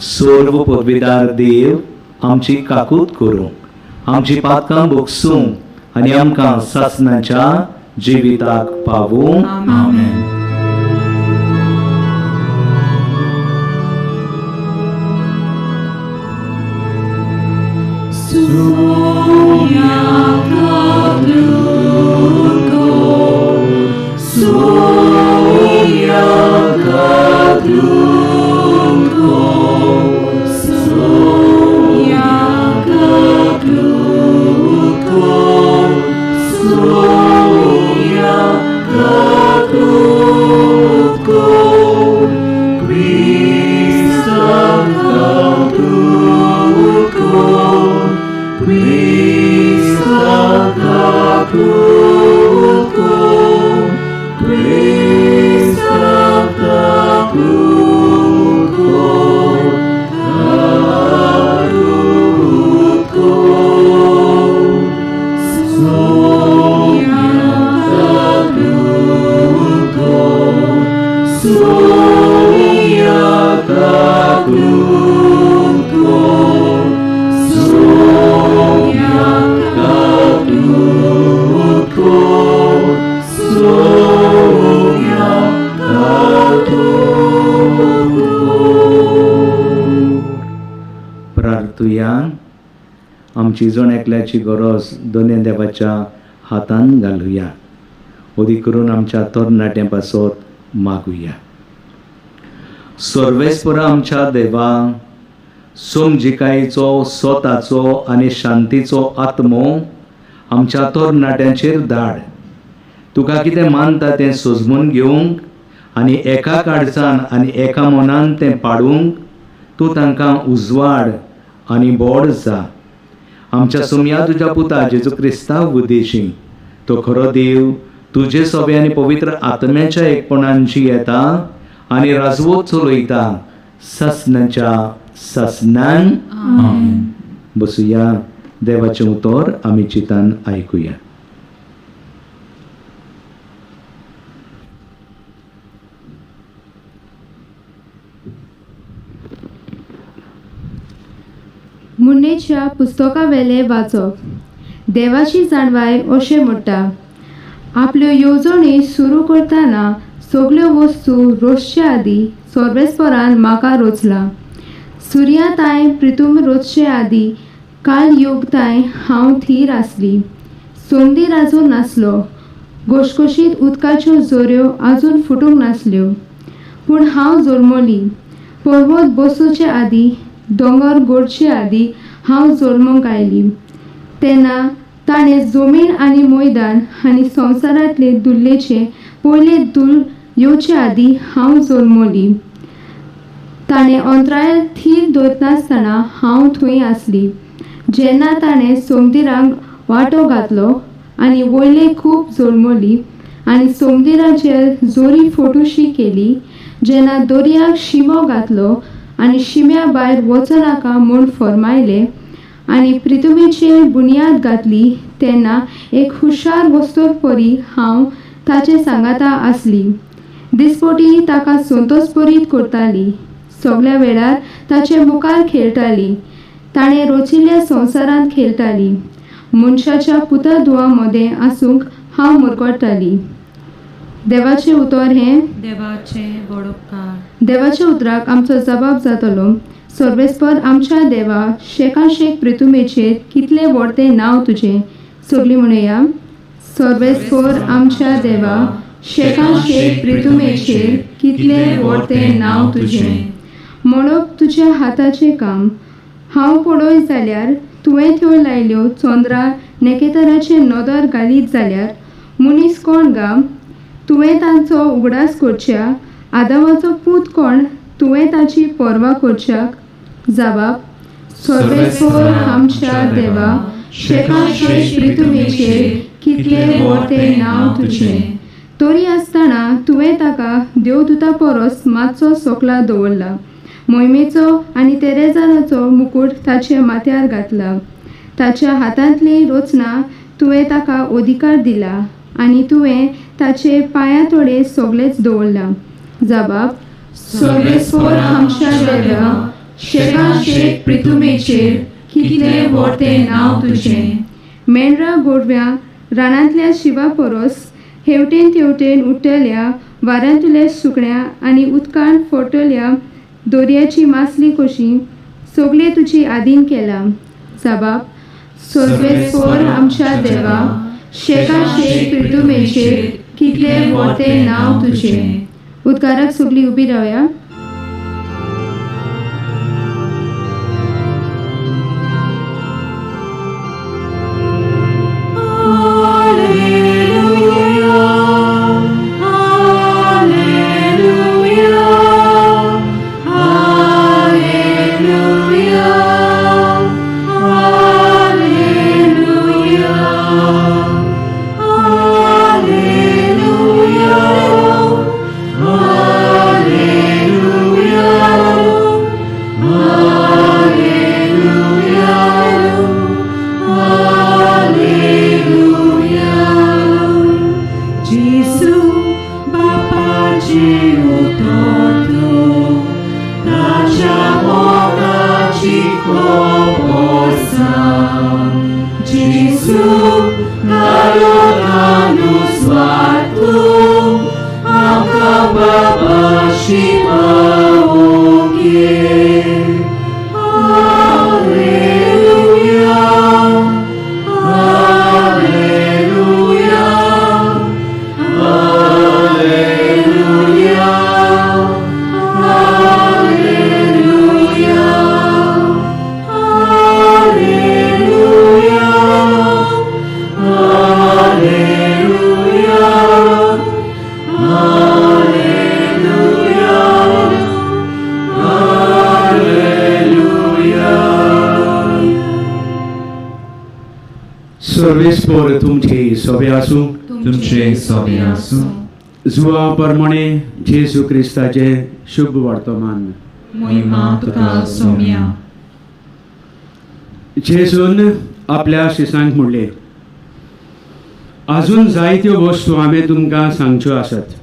सर्व पदवीदार देव आमची काकूत करूं, आमची पातकां भोगसूं आनी आमकां सासणाच्या जिविताक पावूं. आमेन. आमची जण एकल्याची गरज दोनी देवाच्या हातान घालुया. ओदी करून आमच्या तरणाट्या पासत मागुया. सर्वेस्पर आमच्या देवा, समजिकायेचो, स्वताचो आनी शांतीचो आत्मो आमच्या तरणाट्यांचेर धाड. तुका कितें मानता तें सजमून घेवंक आनी एका काळजान आनी एका मनान तें पाडूंक तूं तांकां उजवाड आनी बोड जा. आमच्या सुमया तुज्या पुता जेजू क्रिस्तांव उद्देशी तो खरो देव तुजे सोबे आनी पवित्र आत्म्याच्या एकपणान येता आनी राजवत चलयता ससनाच्या ससनान. बसुया. देवाचें उतर आमी चितान आयकुया. मुन्नेच्या पुस्तका वेले वाचप. देवाची जाणवाय अशें म्हणटा, आपल्यो येवजणी सुरू करतना सगल्यो वस्तू रोजच्या आदी सर्वेस्परान म्हाका रोचला. सुर्याताय प्रितूम रोजचे आदी काल युगताय हांव थीर आसली. सोंदीर आजून नासलो, घोशघोशीत उदकाच्यो जोऱ्यो आजून फुटूंक नासल्यो. पूण हांव जल्मली. पर्वत बसूचे आदी, दोंगर गोडचे आदी हांव जल्मूंक आयली. तेन्ना ताणें जमीन आनी मैदान आनी संवसारांतले दुल्लेचे पयले दूल येवचे आदी हांव जल्मली. ताणें अंतराळ थीर दवरनासतना हांव थंय आसली. जेन्ना ताणें समदिरांक वांटो घातलो आनी वयले खूब जल्मली आनी समदिराचेर जोरी फोटुशी केली. जेन्ना दर्याक शिमो घातलो आनी शिम्या भायर वचनाका म्हूण फरमायले आनी पृथ्वीचेर बुनयाद घातली, तेन्ना एक हुशार वस्तूर परी हांव ताचे सांगाता आसली. दिसपटी ताका संतोषभरीत करताली. सगळ्या वेळार ताचे मुखार खेळटाली. ताणें रचिल्ल्या संवसारांत खेळटाली. मनशाच्या पुतळदुआ मदें आसूंक हांव मुरगळटाली. देवाचें उतर हें देवाच्या उतराक आमचो जबाब जातलो. सर्वेस्पर आमच्या देवा, शेकाशेक पृथ्वीचेर कितले व्हड नांव तुजें. सगळीं म्हणया. सर्वेस्पर आमच्या देवा, शेकाशेक पृथ्वीचेर कितले व्हड नांव तुजें. म्हणप तुज्या हाताचें काम. हांव पळय जाल्यार तुवें त्यो लायल्यो चंद्रा नेकेतराचे नदर घालीत जाल्यार मनीस कोण गा. तुवें तांचो उगडास करच्या. आदामाचो पूत कोण, तुवें ताची पर्वा करच्याक. जबाब. सर्वेस्पर आमच्या देवा, शेकाशेक पृथ्वीचेर कितले व्हड नांव तुजें. तरी आसतना तुवें ताका देवदूता परस मातसो सोकला दवरला. मोहिमेचो आनी तेरेजानाचो मुकुट ताचे माथ्यार घातला. ताच्या हातांतली रचना तुवें ताका अधिकार दिला आनी तुवें ताचे पांया तोडे सगळेच दवरला. जबाब. सर्वेस्पर आमच्या देवा, शेका शेक पृथ्वीचेर कितले व्हडते नांव तुजें. मेंढरा गोडव्या रानांतल्या शिवा परोस हेवटेन तेवटेन उठ्ठल्या वाऱ्यांतल्या सुकण्या आनी उदकांत फटल्या दोरयाची मासली कशी सगळे तुजी आदीन केला. साबाब सर्वेस्वर आमच्या देवा, शेका शेक पृथ्वीचेर कितले व्हडते नांव तुजें. उद्गाराक सगळीं उबी रावया. सर्वेस्पर तुमचे सोबे आसूं. तुमचे सोबे आसूं. जुवा परमणे जेजू क्रिस्ताचे शुभ वर्तमान. महिमा तुका सोम्या. जेजून आपल्या शिसांक म्हणले, अजून जायत्यो वस्तू हांवें तुमकां सांगच्यो आसात,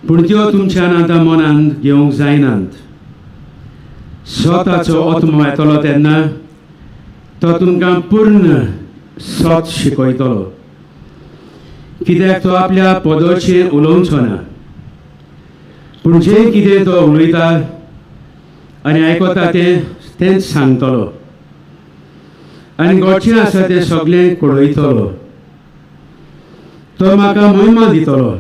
पूण त्यो तुमच्यान आतां मनांत घेवंक जायनात. स्वताचो आत्मो येतलो तेन्ना तो तुमकां पूर्ण सत शिकयतलो, कित्याक तो आपल्या पदाचेर उलोवचो ना, पूण जें कितें तो उलयता आनी आयकता तेंच सांगतलो, आनी घडचें आसा तें सगळें कळयतलो. तो म्हाका महिमा दितलो,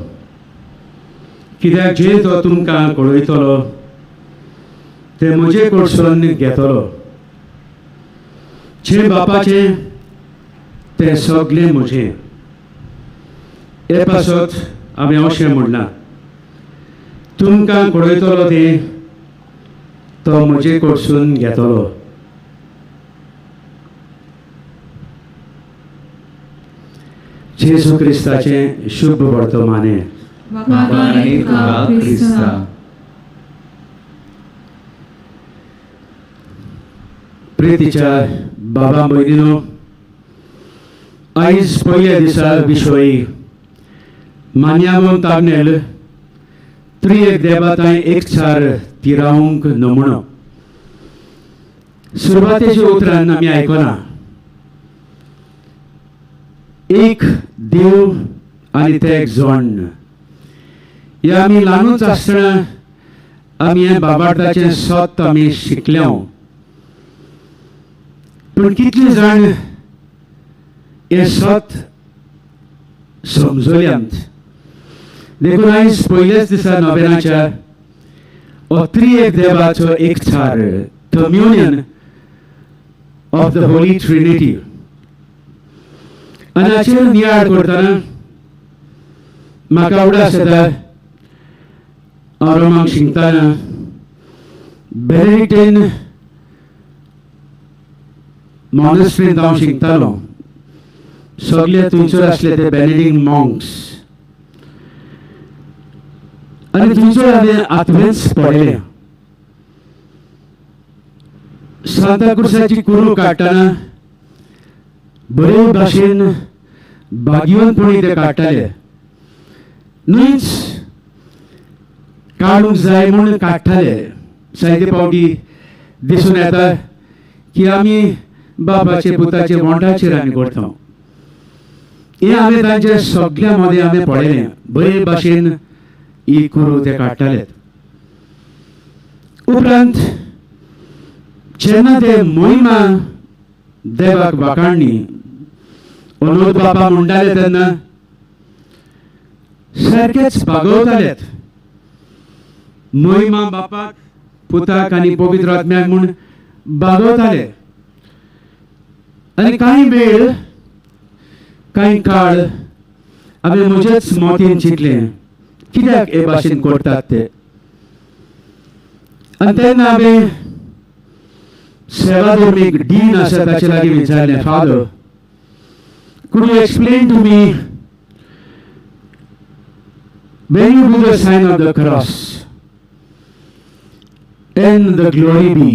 कित्याक जें तो तुमकां कळयतलो तें म्हजे कडसून घेतलो. जें बापाचें तें सगळें म्हजें. हे पासत हांवें अशें म्हणलां, तुमकां कळयतलो तें तो म्हजे कडसून घेतलो. जेजू क्रिस्ताचें शुभ वर्तमाने. वखाणी तुका क्रिस्ता. प्रितीच्या बाबा भयणीनो, आयज पयल्या दिसा विशयी मान्यावंत आग्नेल त्रिएक देवाताय एकचार तिरावंक नमुनो. सुरवातेच्या उतरान आमी आयकना, एक देव आनी ते एक जोण. हे आमी ल्हानूच आसतना आमी हे बाबार्ताचें सत आमी शिकल्या, पूण कितले जाण हे सत समजल्यात. देखून आयज पयल्याच दिसा नोवेनाच्या हो त्रिएक देवाचो एकचार, communion of the Holy Trinity. आनी हाचेर नियाळ करतना म्हाका उडास येता, हांव रोमांक शिंकताना बेनेडिक्टीन मॉनेस्ट्रींत हांव शिंकतालो. सगळे थंयसर आसले ते बेनेडिक्ट मॉंक्स, आनी थंयसर हांवें आत्मेच पळयलें. सांता क्रुसाची कुरू काडटना बरे भाशेन भाग्यवंतपणी ते काडटाले. न्हयच काडूंक जाय म्हूण काडटाले, जायते फावटी दिसून येता की आमी बापाचे पुताचे वोंटाचेर आमी करता. हे हांवें तांचे सगळ्या मदें हांवें पळयलें. बरे भाशेन ही कुरू ते काडटालेत. उपरांत जेन्ना ते मोहिमा देवाक वाखाणली अनोद बापा म्हणटाले तेन्ना सारकेच भागवतालेत. मोहिमा बापाक पुताक आनी पवित्र आत्म्याक म्हूण भागवताले. आनी कांय वेळ कांय काळ हांवें म्हजेच मोतीन चिंतलें कित्याक हे भाशेन करतात ते. आनी तेन्ना हांवें सेवाधर्मीक डीन आसा ताचे लागीं विचारलें, father, could you explain to me when you do the sign of the cross and the glory be,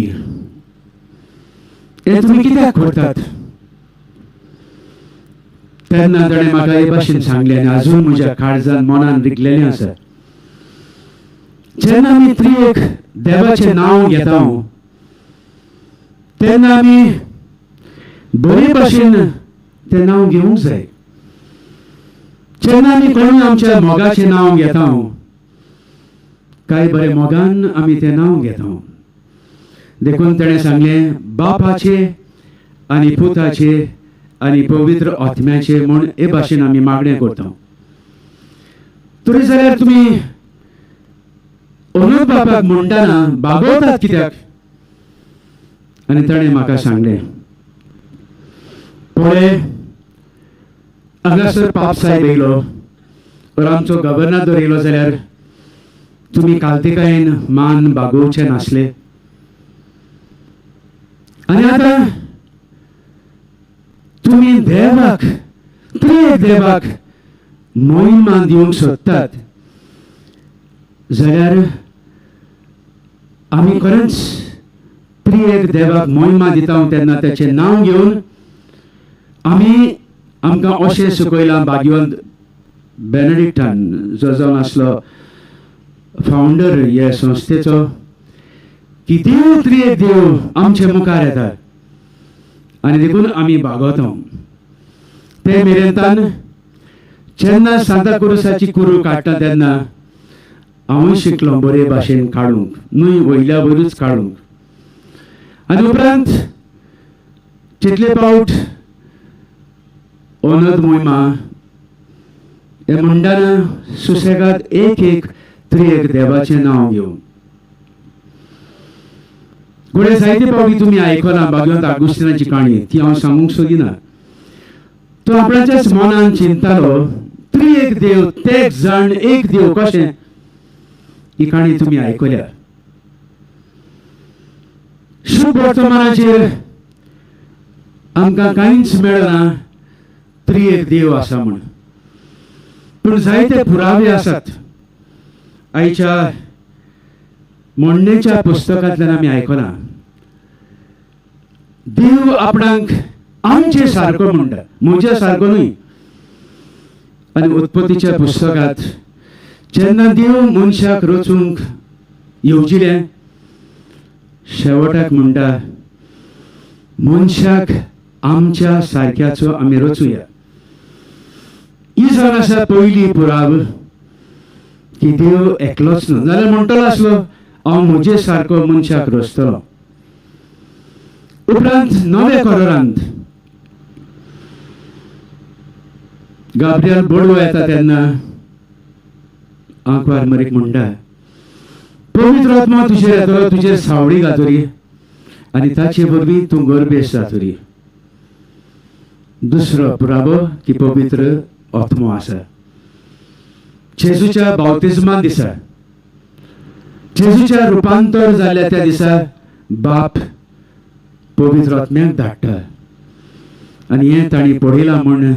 हे तुमी कित्याक करतात? तेन्ना ताणें म्हाका हे भाशेन सांगलें आनी अजून म्हज्या काळजान मनान रिगलेलें आसा. जेन्ना आमी त्रिएक देवाचें नांव घेता तेन्ना आमी बरे भाशेन तें नांव घेवंक जाय. जेन्ना आमी कोणूय आमच्या मोगाचें नांव घेता काय बरे मोगान आमी तें नांव घेता. देखून ताणें सांगलें बापाचे आनी पुताचे आनी पवित्र आत्म्याचे म्हूण हे भाशेन आमी मागणें करता. तरी जाल्यार तुमी अनोद बापाक म्हणटाना भागवतात कित्याक? आनी ताणें म्हाका सांगलें, पळय, हांगासर पाप साहेब येयलो वा आमचो गव्हर्नर येयलो जाल्यार तुमी कालतेकायेन मान भागोवचे नासले. आनी आतां तुमी देवाक त्रिएक देवाक मोहिमा दिवंक सोदतात जाल्यार आमी खरेंच त्रिएक देवाक मोहिमा दिता तेन्ना ताचें नांव घेवन आमी आमकां अशें शिकयलां भाग्यवंत बेनेडिक्टान, जो जावन आसलो फावंडर ह्या संस्थेचो, की देव त्रिएक देव आमचे मुखार येता आनी देखून आमी भागवता. ते मेरेनतान जेन्ना सांता क्रुसाची कुरू काडटा तेन्ना हांवूय शिकलो बरे भाशेन काडूंक, न्हय वयल्या वयरूच काडूंक. आनी उपरांत चितले फावट अनोद मोहिमा हे म्हणटाना सुसेगाद एक एक त्रिएक देवाचें नांव घेवन. घोडे जायते फावटी तुमी आयकलां भाग्यवंत आगुस्तिनाची काणी, ती हांव सांगूंक सोदिना. तो आपणाच्याच मनान चिंततालो त्रिएक देव, तेग जाण एक देव कशें, ही काणी तुमी आयकल्या. शुभ वर्तमानाचेर आमकां कांयच मेळना त्रिएक देव आसा म्हूण, पूण जायते पुरावे आसात. आयच्या मोडणेच्या पुस्तकांतल्यान आमी आयकलां देव आपणाक आमचे सारको म्हणटा, म्हज्या सारको न्हय. आनी उत्पत्तीच्या पुस्तकांत जेन्ना देव मनशाक रचूंक येवजिलें शेवटाक म्हणटा मनशाक आमच्या सारक्याचो आमी रचुया. ही जावन आसा पयली पुराव की देव एकलोच न्हय, जाल्यार म्हणटलो आसलो हांव म्हजे सारको मनशाक रचतलो. उपरांत नवे करारांत गाब्रिएल बडवो येता तेन्ना आंकवार मरीक म्हणटा पवित्र आत्मा तुजेर येतलो, तुजेर सावळी घातली आनी ताचे वरवीं तूं गर्भेश जातली. दुसरो पुरावो की पवित्र आत्मो आसा. जेजूच्या बावतिजमा दिसा, जेजूच्या रुपांतर जाल्ल्या त्या दिसा बाप पवित्र आत्म्याक धाडटा आनी हें तांणी पळयलां म्हूण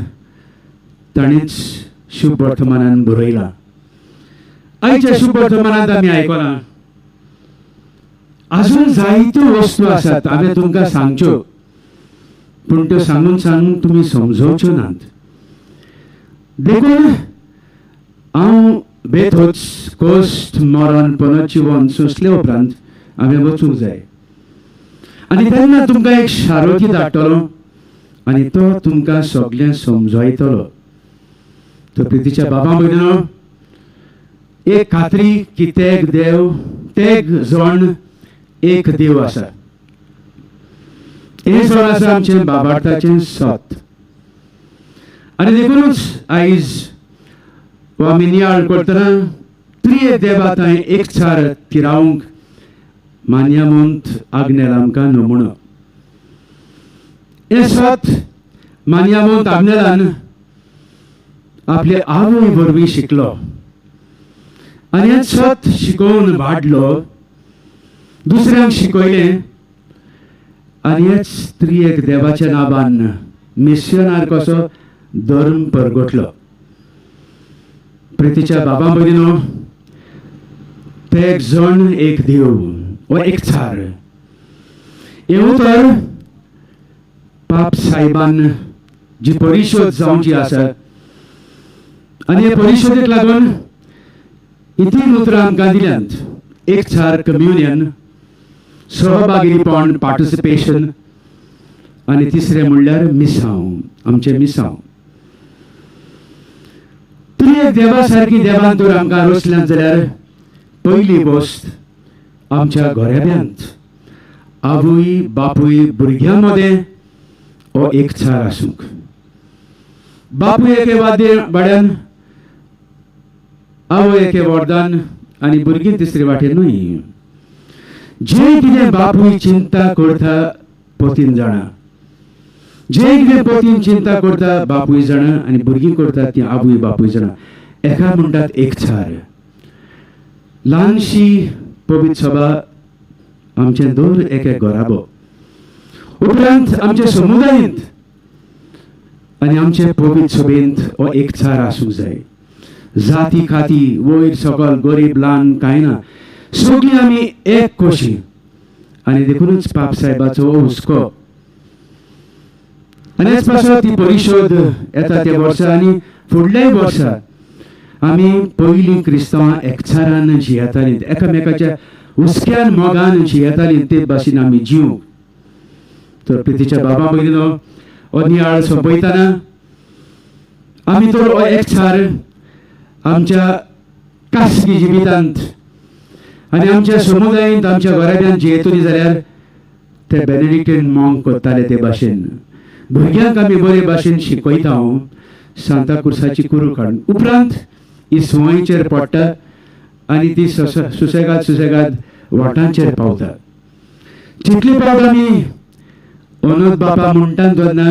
ताणीच शुभ वर्तमानान बरयलां. आयच्या शुभ वर्तमानांत आमी आयकलां अजून जायत्यो वस्तू आसात हांवें तुमकां सांगच्यो, पूण त्यो सांगून सांगून तुमी समजोवच्यो नात. देखून हांव बेथोच कोस्ट मरण पुनर्जीवन सोंसले उपरांत हांवें वचूंक जाय. आनी तेन्ना तुमकां एक शारोती धाडटलो आनी तो तुमकां सगळें समजयतलो. तो प्रितीच्या बाबा भयणीनो, एक खात्री की तेग जण एक देव आसा. हे जण आसा आमचें बाबार्थाचें सत. आनी देखूनच आयज आमी नियाळ करतना त्रियेक देवा थंय एकचार तिरावंक मान्यामंत आग्नेल आमकां नमुनो. हे सत मान्यामंत आग्नेलान आपले आवय वरवीं शिकलो आनी हें सत शिकोवन वाडलो, दुसऱ्यांक शिकयलें आनी हेच त्रियेक देवाच्या नांवान मिशनार कसो धर्म परगटलो. प्रितीच्या बाबा भयणीनो, तेग जण एक देव वो एकचार. हें तर पाप साहेबान जी परिशोध जावची आसा आनी हे परिशोधेक लागून ही 3 उतरां आमकां दिल्यांत. एकचार कम्युनियन, सहभागीपण पार्टिसिपेशन आनी तिसरें म्हणल्यार मिसांव, आमचें मिसांव. त्रियेक देवा सारकी देवान तर आमकां रोसल्यांत जाल्यार पयली वस्त आमच्या घोऱ्यांत आवय बापूय भुरग्यां मदें हो एकचार आसूंक. बापूय एके वाड्यान, आवय एके वरदान आनी भुरगीं तिसरे वाटेनूय. जे कितें बापूय चिंता करता पतीन जाणा, जे कितें पतीन चिंता करता बापूय जाणा आनी भुरगीं करता ती आवय बापूय जाणा. एका म्हणटात एकचार. ल्हानशी पवित्र सभा आमचें दर एके घराबो. उपरांत आमच्या समुदायांत आनी आमचे पवित्र सभेंत हो एकचार आसूंक जाय. जाती खाती वयर सकल गरीब ल्हान कांय ना, सगळीं आमी एक कशी. आनी देखूनच पाप साहेबाचो हुस्को आनी हेच पासत ती परिशोध येता त्या वर्सा आनी फुडल्याय वर्सा आमी पयलीं क्रिस्तांवां एकचारान जियेतालीं, एकामेकाच्या हुस्क्यान मोगान जियेतालीं, ते भाशेन आमी जिवंक. तर प्रितीच्या बाबा भयणीनो, हो नियाळ सोंपयतना आमी तर हो एकचार आमच्या खासगी जिवितांत आनी आमच्या समुदायांत आमच्या घराब्यांत जियेतली जाल्यार ते बेनेडिक्टीन मॉंक करताले ते भाशेन भुरग्यांक आमी बरे भाशेन शिकयता. सांता क्रुसाची कुरू काडून उपरांत ही सुवाळीचेर पडटा आनी ती सुसेगाद वाटांचेर पावता. जितली पावत आमी अनोद बापा म्हणटात तेन्ना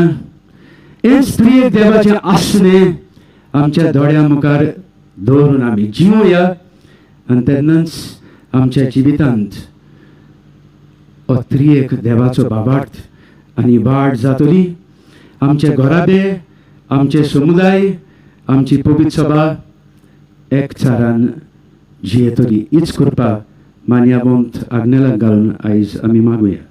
हेच त्रियेक देवाचें आसणें आमच्या दोळ्यां मुखार दवरून आमी जिवया आनी तेन्नाच आमच्या जिवितांत हो त्रियेक देवाचो बाबार्थ आनी वाड जातली. आमचे घराबे, आमचे समुदाय, आमची पवित्र सभा एकचारान जियेतली. हीच कृपा मान्यावंत आग्नेलाक घालून आयज आमी मागुया.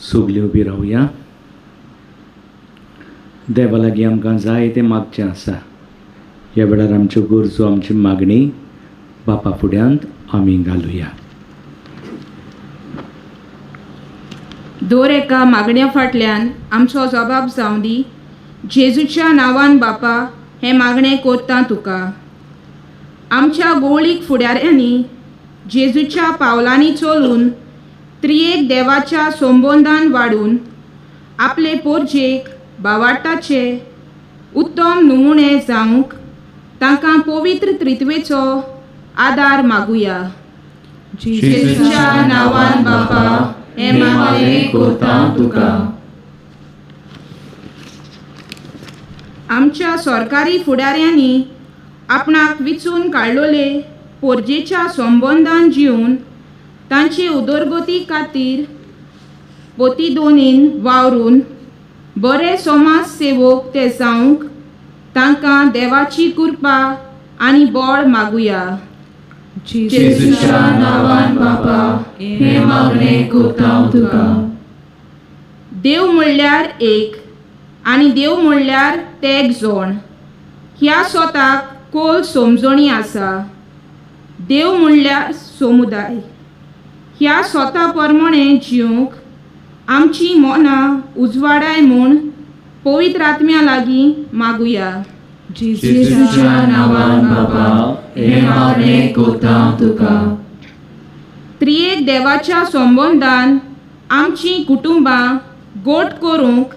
सगळीं उबी रावया. देवा लागीं आमकां जाय तें मागचें आसा. ह्या वेळार आमच्यो गरजो, आमची मागणी बापा फुड्यांत आमी घालुया. दर एका मागण्या फाटल्यान आमचो जबाब जावं दी. जेजूच्या नांवान बापा हे मागणें कोत्ता तुका. आमच्या गोळीक फुडाऱ्यांनी जेजूच्या पावलांनी चलून त्रियेक देवाच्या संबंदान वाडून आपले पोरजेक बावाटाचे उत्तम नमुणे जावंक तांकां पवित्र त्रित्वेचो आदार मागुया. जेजूच्या नांवान बापा हे मागणें कोत्ता तुका. आमच्या सरकारी फुडाऱ्यांनी आपणाक विचून काडलोले पोरजेच्या संबंदान जिवन तांची उदरगती खातीर पोती दोनीन वावरून बरे समाज सेवक ते जावंक तांकां देवाची कृपा आनी बळ मागुया. जेजूच्या नांवान बापा हे मागणे करता तुका. देव म्हणल्यार एक आनी देव म्हणल्यार ते एकजण. ह्या स्वताक कोल समजणी आसा. देव म्हणल्यार समुदाय. ह्या स्वता प्रमाणे जिवंक आमची मनां उजवाडाय म्हूण पवित्र आत्म्या लागीं मागुया. जेजूच्या नांवान बापा हे मागणे करता तुका. त्रिएक देवाच्या संबंधान आमची कुटुंबां गोट करूंक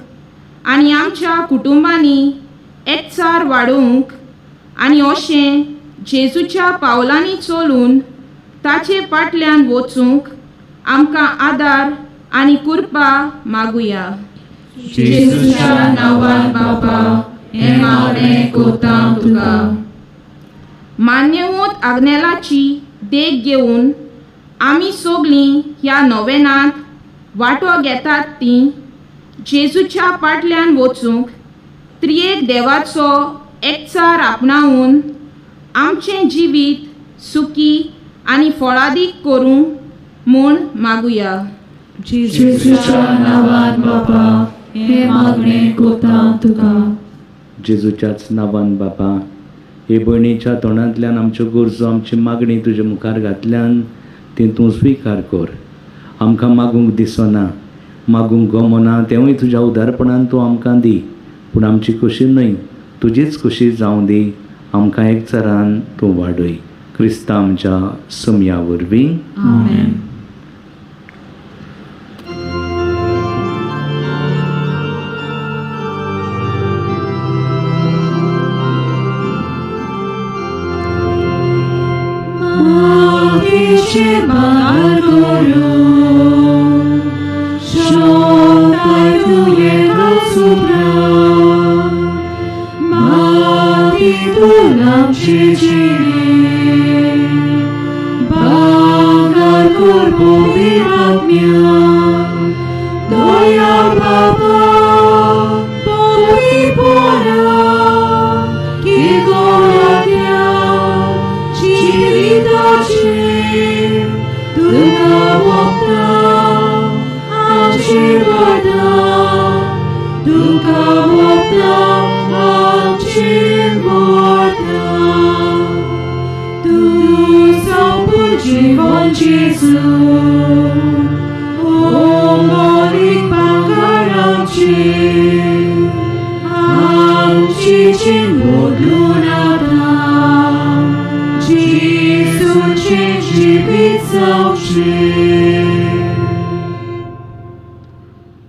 आनी आमच्या कुटुंबांनी एकचार वाडोवंक आनी अशें जेजूच्या पावलांनी चलून ताचे फाटल्यान वचूंक आमकां आदार आनी कृपा मागुया. जेजूच्या नांवान बापा हे मागणे करता तुका. मान्यवत आग्नेलाची देख घेवन आमी सगळीं ह्या नोवेनांत वांटो घेतात ती जेजूच्या फाटल्यान वचूंक त्रिएक देवाचो एकचार आपणावून आमचें जिवीत सुखी आनी फळादीक करूंक म्हूण मागुया. जेजूच्या नांवान बापा हे मागणे करता तुका. जेजूच्याच नांवान बापा हे भयणीच्या तोंडांतल्यान आमच्यो गरजो आमची मागणी तुज्या मुखार घातल्यान ती तूं स्विकार कर. आमकां मागूंक दिसना, मागूंक गमना, तेवूय तुज्या उदारपणान तूं आमकां दी. पूण आमची खोशी न्हय, तुजीच खोशी जावं दी. आमकां एकचारान तूं वाडय. क्रिस्ता आमच्या समया वरवीं. आमेन.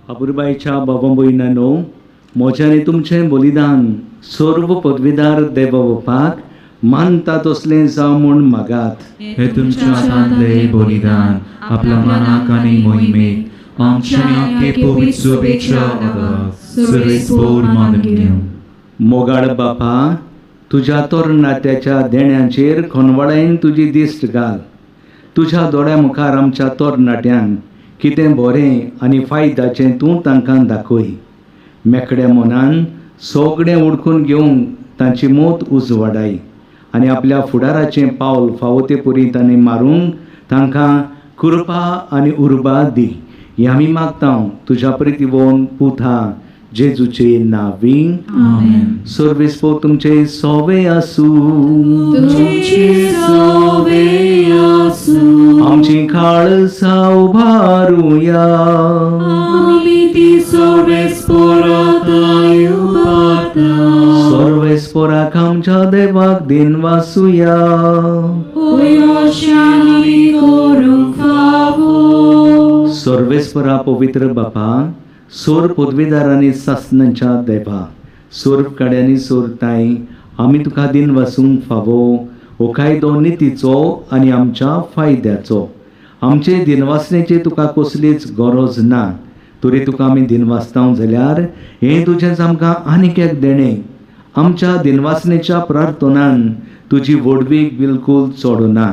अपुरबाईच्या बाबा भयणांनो, मोच्यानी तुमचें बलिदान सर्व पदवीदार देवबापाक मानता तसलें जावं म्हूण मागात. हे तुमच्या हातांतले बलिदान आपल्या मनाक आनी मोहिमेक आमच्या आख्खे पवित्र सोबेच्या सर्वेस्पोर मानून घेवं. मोगाळ बापा, तुज्या तोर नात्याच्या देण्याचेर खणवडायन तुजी दिश्ट घाल. तुज्या दोळ्या मुखार आमच्या तोर नाट्यांक कितें बरें आनी फायद्याचें तूं तांकां दाखय. मेकड्या मनान सगळें उडकून घेवंक तांची मोत उजवाडाय आनी आपल्या फुडाराचें पावल फावो ते परी तांणी मारूंक तांकां कृपा आनी उर्बा दी. हें आमी मागता तुज्या प्रितीवोन पुथा जेजूचे नांवीं. आमेन. सर्वेस्पो तुमचे सोवे आसूं. आमची खाळसा उबारुया. सर्वेस्पोराक आमच्या देवाक दिन वासुया. सर्वेस्परा पवित्र बापा, सोर पदवीदार आनी सासणांच्या देवा, सोर कड्यांनी सोरताय आमी तुका दिन वासूंक फावो हो कायदो नितीचो आनी आमच्या फायद्याचो. आमचे दिनवासनेची तुका कसलीच गरज ना. तरी तुका आमी दिनवासता जाल्यार हें तुजेंच आमकां आनीक एक देणें. आमच्या दिनवासनेच्या प्रार्थनान तुजी वडवीक बिलकूल चोडना.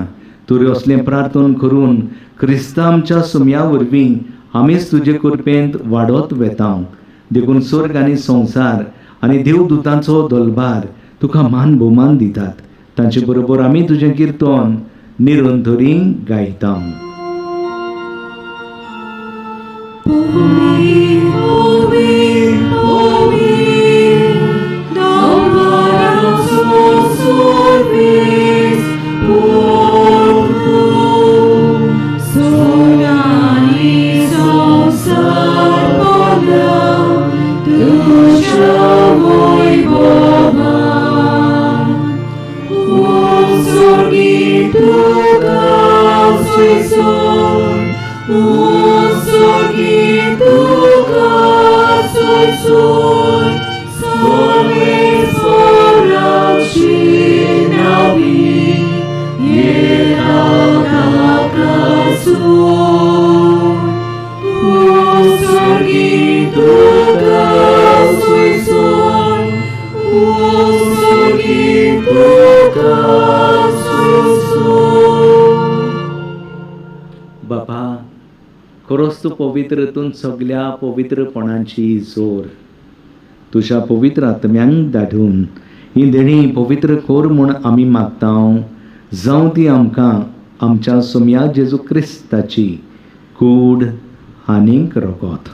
तूं असलें प्रार्थना करून क्रिस्तांच्या सुम्या वरवीं आमीच तुजे कृपेंत वाडत वेता. देखून स्वर्ग आनी संवसार आनी देवदूतांचो दलबार तुका मान भोवमान दितात. तांचे बरोबर आमी तुजें किर्तन निरंतरी गायता. बापा, खरोच तूं पवित्रतून सगळ्या पवित्रपणाची जोर तुझ्या पवित्र आत्म्यांक धाडून ही देणी पवित्र कोर म्हूण आमी मागता. जावं ती आमकां आमच्या सोम्या जेजू क्रिस्ताची कूड आनीक रोगोत.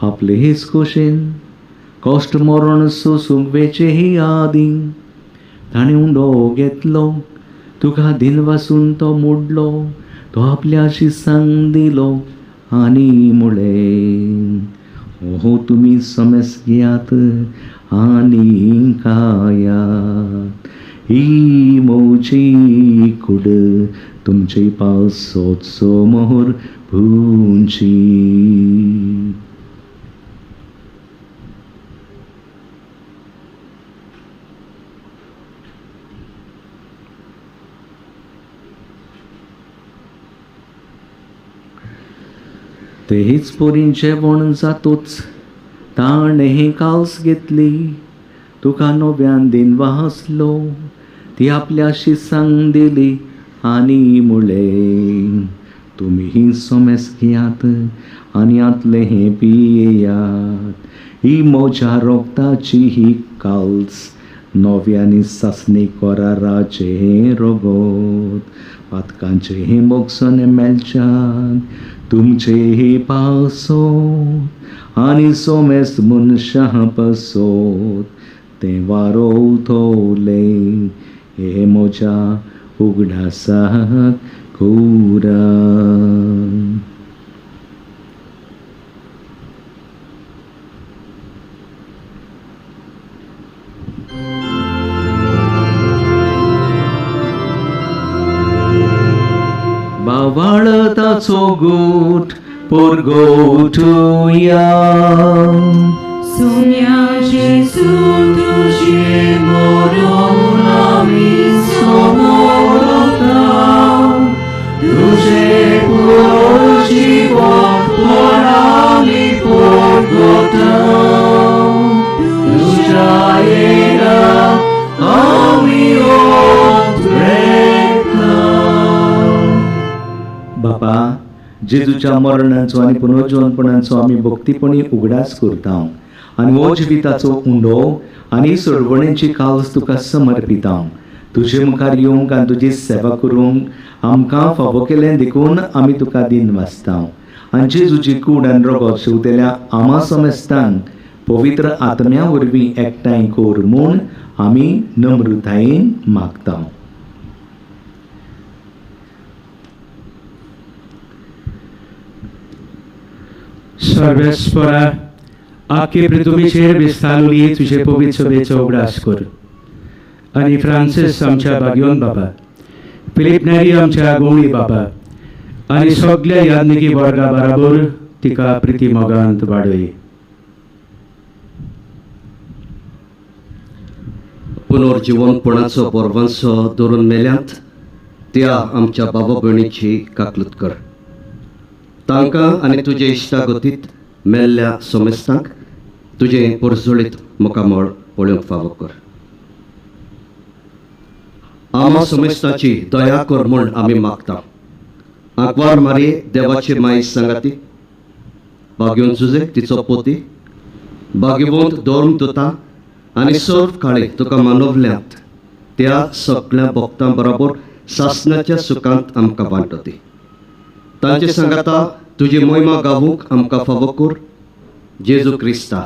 आपले हेच खोशेन कश्ट मरण सोसूंक वेचे ही आदी ताणें उंडो घेतलो. तुका दिन वासून तो मोडलो. तो आपल्या शिसांक दिलो आनी मुळे ओहो तुमी समेस घेयात आनी खायात. ही मोची कूड तुमचे पावसोचो मोहर भुंची. तेच पोरींचे वण जातोच ताणें काल्स घेतली. तुका नव्यान दिन वासलो. ती आपल्या शिसांक दिली आनी मुळे तुमी सोमेस घेयात आनी आतले हे पियेयात. ही म्हज्या रोगताची ही काल्स नव्यानी सासणी कोराराचे हे रोगोत. पातकांचे हे मोगसोने मेलच्यान तुमचे हे पावसोत आनी सोमेस मनशां पसोत. ते वारोवतोले हे म्हज्या उगडासाक कोरा. बावाळताचो गोठ पोरगोठुया. सोम्या जेजू तुझे मरण आमी समोरता. तुझे पुरो जीवन पण आमी पोरगोता. तुझ्या येराक आमी बापा, जेजूच्या मरणाचो आनी पुनर्जीवनपणाचो आमी भक्तीपणी उगडास करता आनी हो जिविताचो उंडो आनी सोडवणेची काल्स तुका समर्पिता. तुजे मुखार येवंक आनी तुजी सेवा करूंक आमकां फावो केलें देखून आमी तुका दिन वाचता. आनी जेजूची कूड आनी रोगोत शिवतेल्या आमा समेस्तांक पवित्र आत्म्या वरवीं एकठांय कोर म्हूण आमी नम्रतायेन मागता. सर्वेस्परा आख्खे पृथ्वीचेर विस्तारलेली तुजे पवित्र सभेचो उगडास कर. आनी फ्रांसीस आमच्या भाग्यवन बाबा, फिलिप नेरी आमच्या गोवळी बाबा आनी सगळ्या याज्ञिकी वर्गा बरोबर तिका प्रिती मोगांत वाडय. पुनर्जीवनपणाचो परवंसो धरून मेल्यांत त्या आमच्या बाबा भयणीची काकलूत कर. तांकां आनी तुजे इश्टागतीत मेल्ल्या सोमेस्तांक तुजें परजुळीत मोकामोळ पळोवंक फावो कर. आम्हा समेस्ताची दया कर म्हूण आमी मागता. आंकवार मारी देवाची माई सांगाती, भाग्योन सुजे तिचो पोती, भाग्यवंत दोन दोता आनी सर्व काळी तुका मानवल्यांत त्या सगळ्या भक्तां बरोबर सासणाच्या सुखांत आमकां वांटोती. तांचे सांगाता तुजी महिमा गावूंक आमकां फावो कर, जेजू क्रिस्ता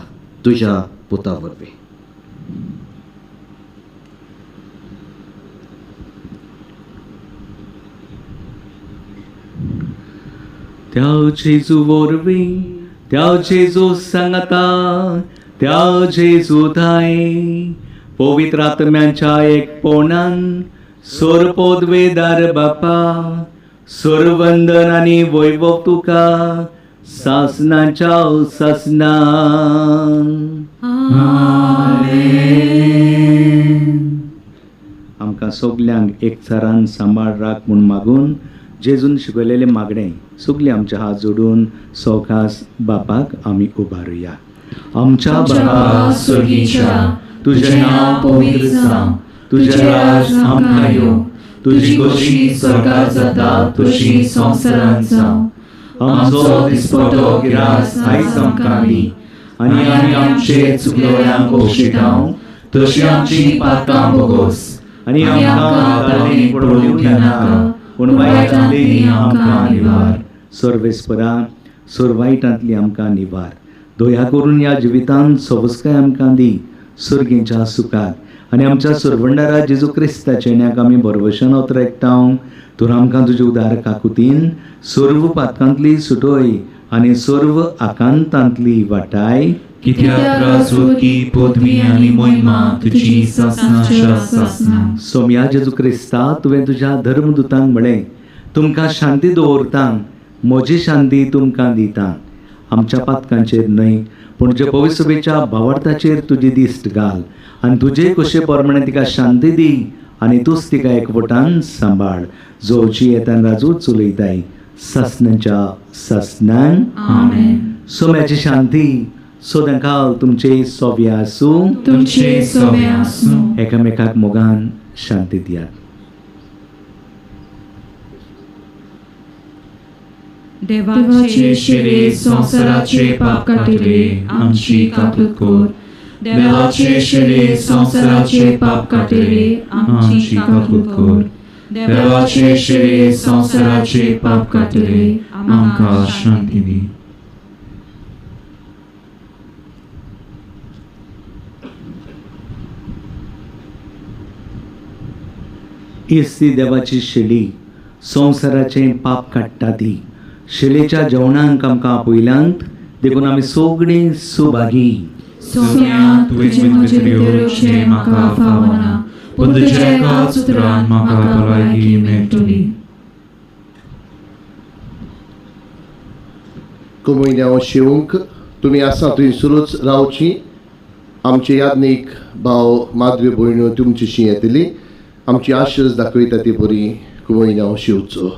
तुज्या पुता वरवीं. त्या जेजू वरवीं, त्या जेजू सांगता, त्या जेजू थाय पवित्र आत्म्याच्या एकपणान सोरपोदवेदार बापा, सोरवंदन आनी वैभव तुका सासनाच्या सासना. आमकां सगल्यांक एकचारान सांबाळ राख म्हूण मागून जेजून शिकयलेले मागणे सगळीं आमचे हात जोडून सौखास बापाक आमी उबारुया. आमच्या बापा स्वर्गीच्या, तुझें नांव पवित्र जावं, तुझें राज आमकां येवं, तुजी कशी स्वर्गांत जाता तशी संवसारांत जावं. आमचो दिसपटो गिरास आयज आमकां दी, आनी आमी आमचे चुकलोल्यांक पोशिटाव तशी आमची पातकां बोगोस, आनी आमकां ताळें पडोवंक नाका पूण वायटांतली आमकां निवार. सर्वेस्परा वायटांतली आमकां निवार. दया करून ह्या जिवितांत सवस्काय आमकां दी सर्गेच्या सुखाक, आनी आमच्या सर्वंडारा जेजू क्रिस्ताचे नेक आमी बरवशान ओतरेकताव. तर आमकां तुजे उदार काकुतीन सर्व पातकांतली सुटोय आनी सर्व आकांतांतली वाटाय. कित्याक राजवटी पदवी आनी महिमा तुजी सासनाच्या सासना. सोम्या जेजू क्रिस्ता तुवें तुज्या धर्मदुतांक म्हळें, तुमकां शांती दवरतां, म्हजी शांती तुमकां दितां. आमच्या पातकांचेर न्हय पूण जे पवित्र सभेच्या भावार्थाचेर तुजी दिश्ट घाल, आनी तुजे कशे परमणे तिका शांती दी, आनी तूंच तिका एकवटान सांबाळ. जोची येतान राजू चलयताय सासनाच्या सासनान. आमेन. सोम्याची शांती सदांकाल तुमचे सोबे आसूं. तुमचे सोबे आसूं. एकामेकाक मोगान शांती दियात. देवाचे शिरे संसाराचे पाप काटिले आमची कातूत कोर. देवाचे शिरे संसाराचे पाप काटिले आमची कातूत कोर. देवाचे शिरे संसाराचे पाप काटिले आमकां शांती दी. इस्ती देवाची शिडी संवसाराचे पाप काडटा ती. शिलेच्या जेवणांक आमकां पयल्यांत देखून आमी सगळीं सुभागी. सोम्या तुजे मजरेचे म्हाका फावना, पूण तुज्या एकाच उतरान म्हाका भलायकी मेळटली. कमयन्या शिवंक तुमी आसा थंय सुरूच रावची. आमचे याज्ञीक भाव माधवी भयण्यो तुमचीशी येतली. आमची आशीर्वाद दाखयता ती बरी कमयन्या शिवचो.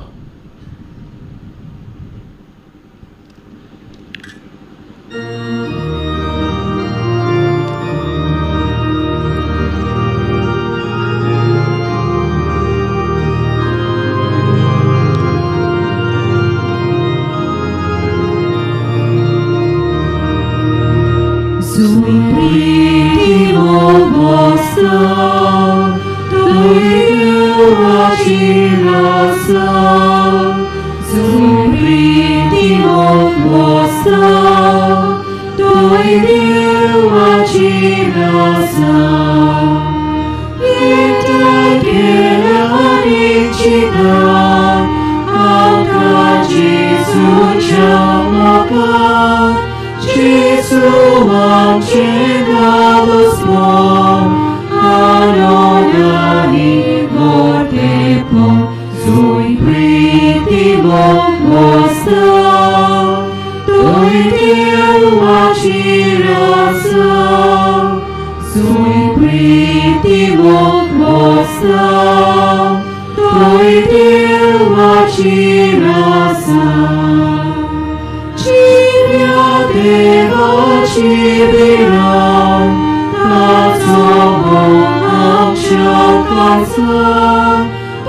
Pilar, casa,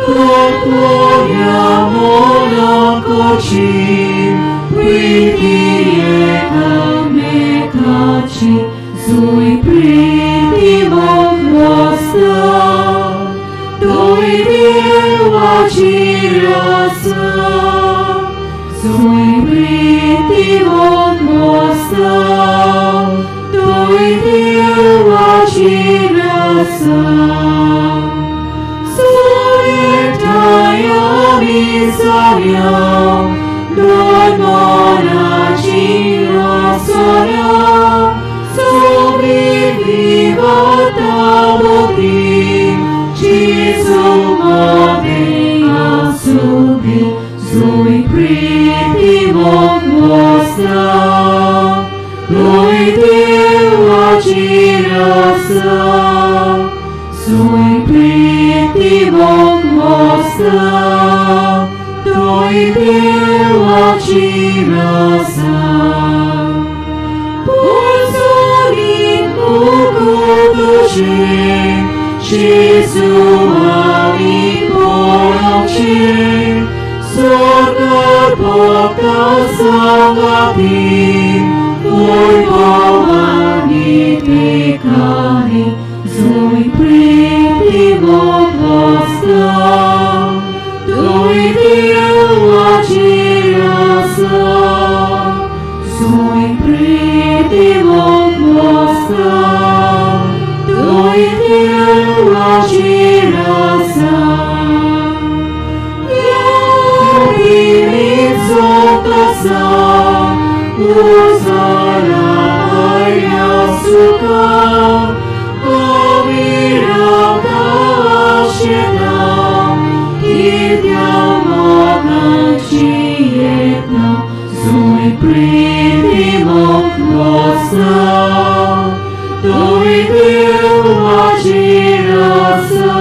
proponiamo la coci, privilie cametaci, sui primo nostra, doi Deva girasa, sui primo nostra, doi Deva girasa. Soletaya misaria, donora girasara, sobrevivata modi, Gesù mavea subi, sui primo nostra, noi Deva girasa, sui primo nostra, noi Deva girasa. Pozorin ugodoje, Gesù ami poroche, sorgar bokta sangati, voi bovani pekari, sui primo nostra, noi Deva girasa, sui primo nostra, noi Deva girasa. Ieri sotasa, usara aria suka, Omirata asceta, chiediamo cancietta, sui primo nostra, noi Deva girasa,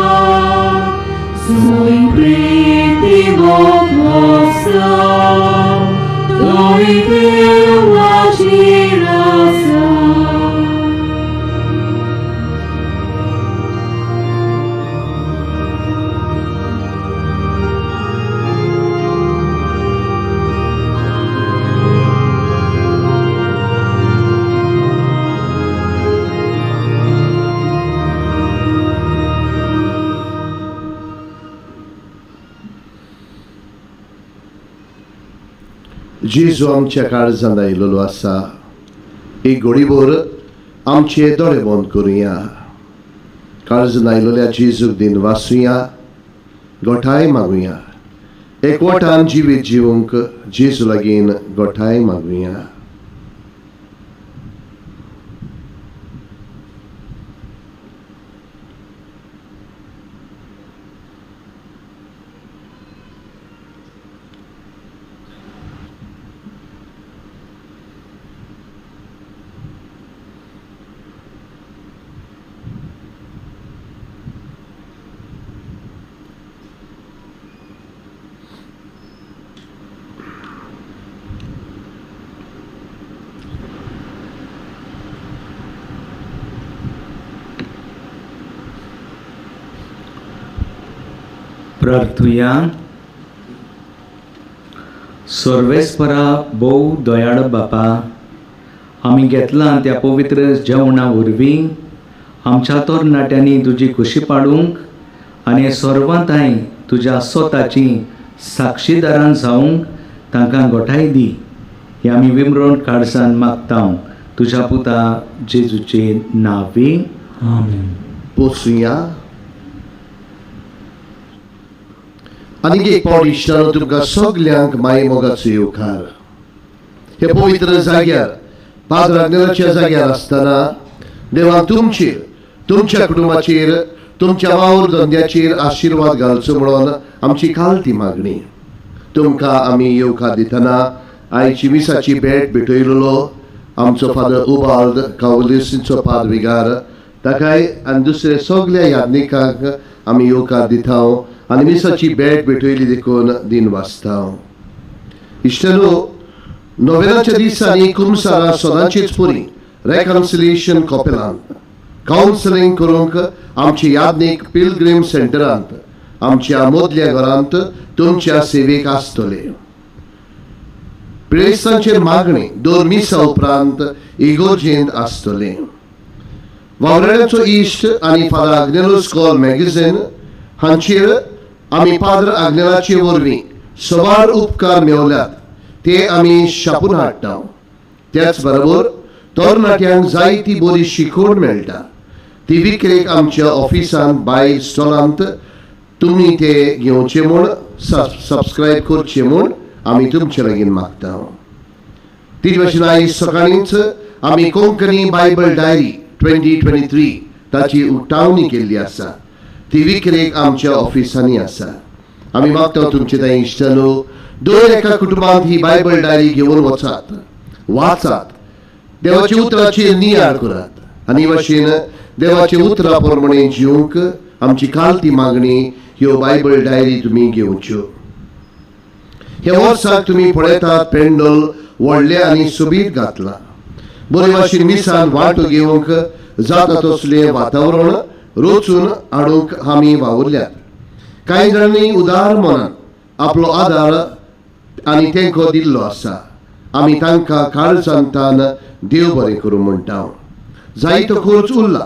sui primo nostra, noi Deva girasa. जेजू आमच्या काळजांत आयिल्लो आसा, एक घडीभर आमचे दोळे बंद करुया. काळजांत आयिल्ल्या जेजूक दिन वाचुया, गोठाय मागुया. एकवटान जिवीत जिवंक जेजू लागीं गोठाय मागुया. प्रार्थुया. सर्वेस्परा भोव दयाळ बापा, आमी घेतला त्या पवित्र जेवणा वरवीं आमच्या तरणाट्यांनी तुजी खुशी पाडूंक आनी सर्वांताय तुज्या स्वताची साक्षीदारां जावंक तांकां गोठाय दी. हे आमी विमरोन काळजान मागता तुज्या पुता जेजूचे नांवी. आमेन. पोसुया. आनीक एक पावट इश्टानो तुमकां सगल्यांक माये मोगाचो येवकार. हे पवित्र जाग्यार पाद्र अग्नेलाच्या जाग्यार आसतना देवान तुमचेर, तुमच्या कुटुंबाचेर, तुमच्या वावर धंद्याचेर आशिर्वाद घालचो म्हणून आमची कालती मागणी. तुमकां आमी येवकार दितना आयची मिसाची भेट भेटयलो आमचो फादर उबाल्द कावलिसींचो पादविगार, ताकाय आनी दुसरे सगल्या यादनिकांक आमी येवकार दिता आनी मिसाची भेट भेटयली देखून दिन वाचता. इश्टानो, नोवेनाच्या दिसांनी कुमसारा सदांचीच पुरी रेकन्सिलिएशन कॉपेलान कावन्सिलींग करूंक आमची यादनीक पिलग्रीम सेंटरांत आमच्या मोदल्या घरांत तुमच्या सेवेक आसतले. प्रेसांचेर मागणी 2 मिसां उपरांत इगोर्जेंत आसतले. वावराड्याचो इश्ट आनी फादर आग्नेलो स्कॉल मॅगझीन हांचेर आमी पाद्र आग्नेलाचे वरवीं सवार उपकार मेवल्यात ते आमी शापून हाडटा. त्याच बरोबर तरणाट्यांक जायती बरी शिकवण मेळटा ती विक्रेक आमच्या ऑफिसांत भायर स्टॉलांत तुमी ते घेवचे म्हूण सबस्क्रायब करचे म्हूण आमी तुमचे लागीं मागता. तीच भशेन आयज सकाळींच आमी कोंकणी बायबल डायरी 2023 ताची उक्तावणी केल्ली आसा. ती विक्रेक आमच्या ऑफिसांनी आसा. आमी मागता तुमचे थंय इश्टानो दर एका कुटुंबांत ही बायबल डायरी घेवन वचात, वाचात, देवाच्या उतराचेर नियाळ करात आनी भाशेन देवाच्या उतरा प्रमाणे जिवंक आमची कालती मागणी ह्यो बायबल डायरी तुमी घेवच्यो. ह्या वर्साक तुमी पळयतात पेंडॉल व्हडले आनी सोबीत घातला. बरे भाशेन मिसान वांटो घेवंक जाता तसलें वातावरण रोचून हाडूंक आमी वावुरल्यात. कांय जाणांनी उदार मनान आपलो आदार आनी तेंको दिल्लो आसा. आमी तांकां काळजांतान देव बरें करूं म्हणटा. जायतो खर्च उरला.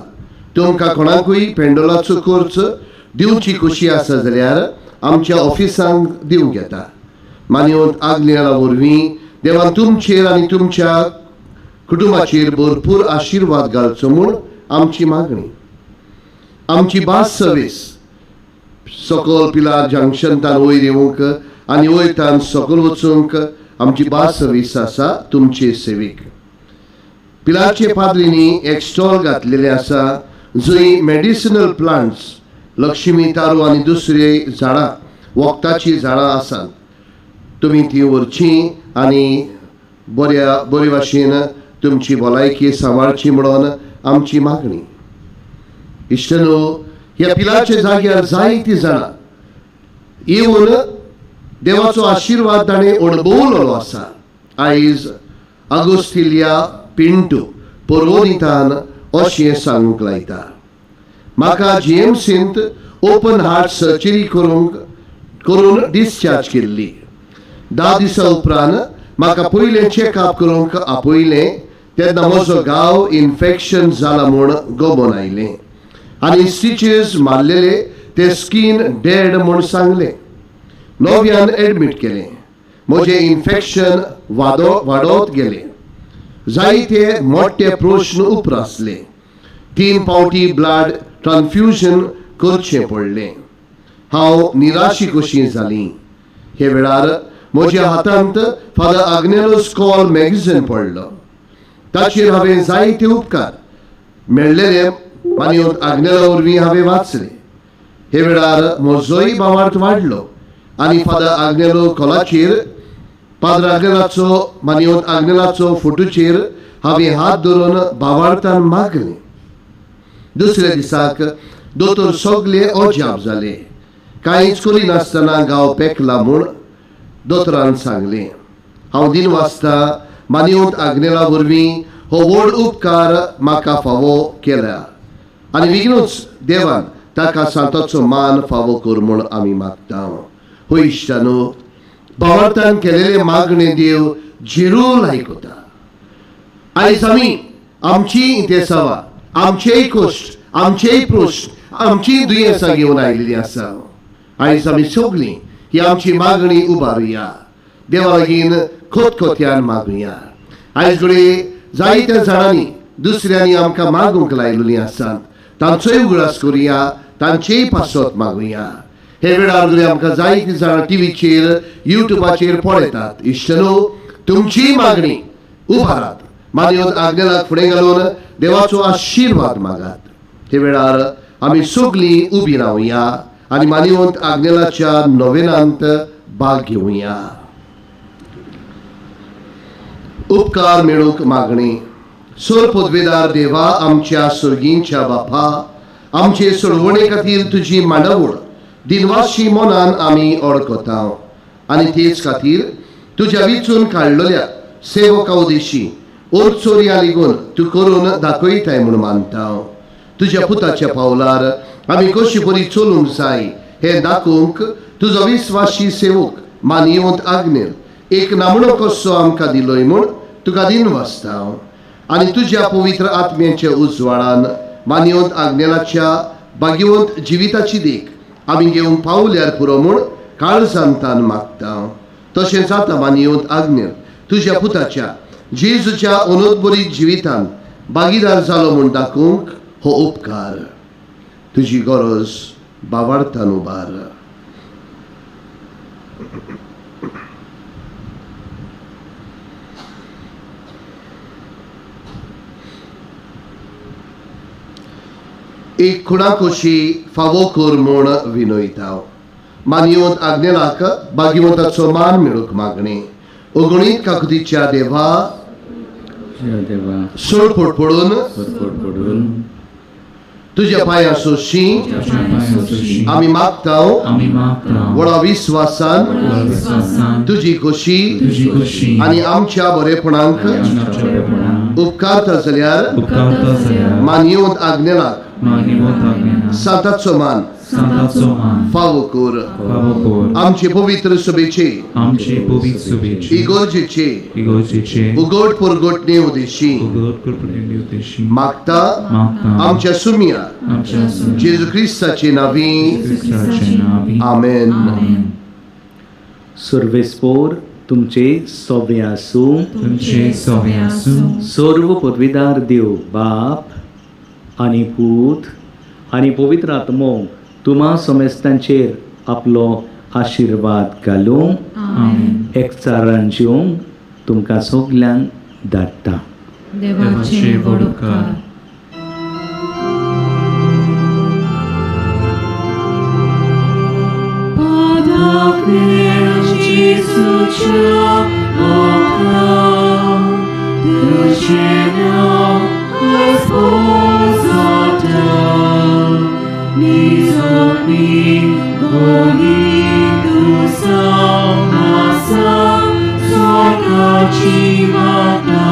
तुमकां कोणाकूय पेंडॉलाचो खर्च दिवची खोशी आसा जाल्यार आमच्या ऑफिसांक दिवंक येता. मानवंत आग्नेला वरवीं देवान तुमचेर आनी तुमच्या कुटुंबाचेर भरपूर आशिर्वाद घालचो म्हूण आमची मागणी. आमची बास सर्वीस सकल पिलार जंक्शनतान वयर येवंक आनी वयरतान सकल वचूंक आमची बास सर्वीस आसा तुमचे सेवेक. पिलारचे पाद्रींनी एक स्टॉल घातलेले आसा जंय मेडिसिनल प्लांट्स, लक्ष्मी तारू आनी दुसरे झाडां वखदाची झाडां आसात. तुमी ती व्हरची आनी बरे भाशेन तुमची भलायकी सांबाळची म्हणून आमची मागणी. इश्टनो, ह्या पिलाच्या जाग्यार जायतीं जाणां येवन देवाचो आशिर्वाद ताणें अणभवलेलो आसा. आयज आगोस्तिलिया पिंटू पर्वोनितान अशें सांगूंक लायता, म्हाका जीएमसींत ओपन हार्ट सर्जरी करून डिस्चार्ज केल्ली. 10 दिसां उपरांत म्हाका पयलें चॅकअप करूंक आपयलें तेन्ना म्हजो गांव इन्फेक्शन जाला म्हूण गमोन आयलें आनी स्टिचेस मारलेले ते स्कीन डेड म्हूण सांगलें. 9व्यान एडमीट केलें. म्हजें इन्फेक्शन वाडत गेलें. जायते मोठे प्रश्न उपरासले. 3 फावटी ब्लड ट्रान्फ्युजन करचें पडलें. हांव निराशी कशी जाली. हे वेळार म्हज्या हातांत फादर आग्नेलो स्कॉल मॅगझीन पडलो. ताचेर हांवें जायते उपकार मेळ्ळेले मानवंत आग्नेला वरवीं हांवें वाचले. हे वेळार म्हजोय भावार्थ वाडलो आनी फादर आग्नेलो कॉलाचेर पाद्र आग्नेलाचो मानवंत आग्नेलाचो फोटोचेर हांवें हात धरून भावार्थान मागलें. दुसऱ्या दिसाक दोतोर सगळे अजाप जाले. कांयच करिनासतना गांव पेकला म्हूण दोतोरान सांगलें. हांव दिनवासता मानवंत आग्नेला वरवीं हो व्हड उपकार म्हाका फावो केला आनी बेगीनूच देवान ताका सांताचो मान फावो कर म्हूण आमी मागता. हो इश्टानो, भावार्थान केलेले मागणे देव जिरूल आयकता. आयज आमी आमची इंतेसावा, आमचेय कश्ट, आमचेय प्रश्न, आमची दुयेंसां घेवन आयिल्लीं आसा. आयज आमी सगळीं ही आमची मागणी उबारुया. देवा लागीं खोतखोत्यान मागुया. आयज घडये जायत्या जाणांनी दुसऱ्यांनी आमकां मागूंक लायिल्लीं आसात. तांचोय उगडास करुया, तांचेय पासत मागुया. हे वेळार घडये आमकां जायतीं जाणां टीव्हीचेर, युट्यूबाचेर पळयतात. इश्टनो, तुमची मागणी उबारात. मानवंत आग्नेलाक फुडें घालून देवाचो आशिर्वाद मागात. हे वेळार आमी सगळीं उबी रावया आनी मानवंत आग्नेलाच्या नोवेनांत भाग घेवया. उपकार मेळूंक मागणी. सोर पदवेदार देवा, आमच्या सर्गींच्या बापा, आमचे सोडवणे खातीर तुजी मांडावळ दिनवाशी मनान आमी ओळखता आनी तेच खातीर तुज्या विचून काडलेल्या सेवका उदेशी ओरचोरया लेगून तूं करून दाखयताय म्हूण मानता. तुज्या पुताच्या पावलार आमी कशी बरी चलूंक जाय हे दाखोवंक तुजो विस्वासी सेवक मानियवंत आग्नेल एक नामणो कसो आमकां दिलोय म्हूण तुका दिनवासता आनी तुज्या पवित्र आत्म्याच्या उजवाडान मानियवंत आग्नेलाच्या भाग्यवंत जिविताची देख आमी घेवंक पावल्यार पुरो म्हूण काळजांतान मागता. तशेंच आतां मानियवंत आग्नेल तुज्या पुताच्या जेजूच्या अनोदबरीत जिवितान भागीदार जालो म्हूण दाखोवंक हो उपकार तुजी गरज बावार्थान उबार. एक खुणा कशी फावो कर म्हूण विनयता. मानियवंत आग्नेलाक भाग्यवंताचो मान मेळूंक मागणे. अगणीत काकुतीच्या देवा सोडफोड पडून तुज्या पांयां सोशी आमी मागता व्हडा विस्वासान तुजी खोशी आनी आमच्या बरेपणांक उपकारता जाल्यार मानियवंत आग्नेलाक सांताचो मान फावो कर. आमचे पवित्र सभेचे इगोर्जेचे उगड परगटणे उदेशी मागता आमच्या सुमिया जेजू क्रिस्ताचे नावी आमेन. सर्वेस्पोर तुमचे सोबे आसूं. सर्व पदवीदार देव बाप आनी पूत आनी पवित्र आत्मो तुम्हा समेस्तांचेर आपलो आशिर्वाद घालूं. एकचारान जिवंक तुमकां सगल्यांक धाडटा. देवाचे वडकार. Chimata,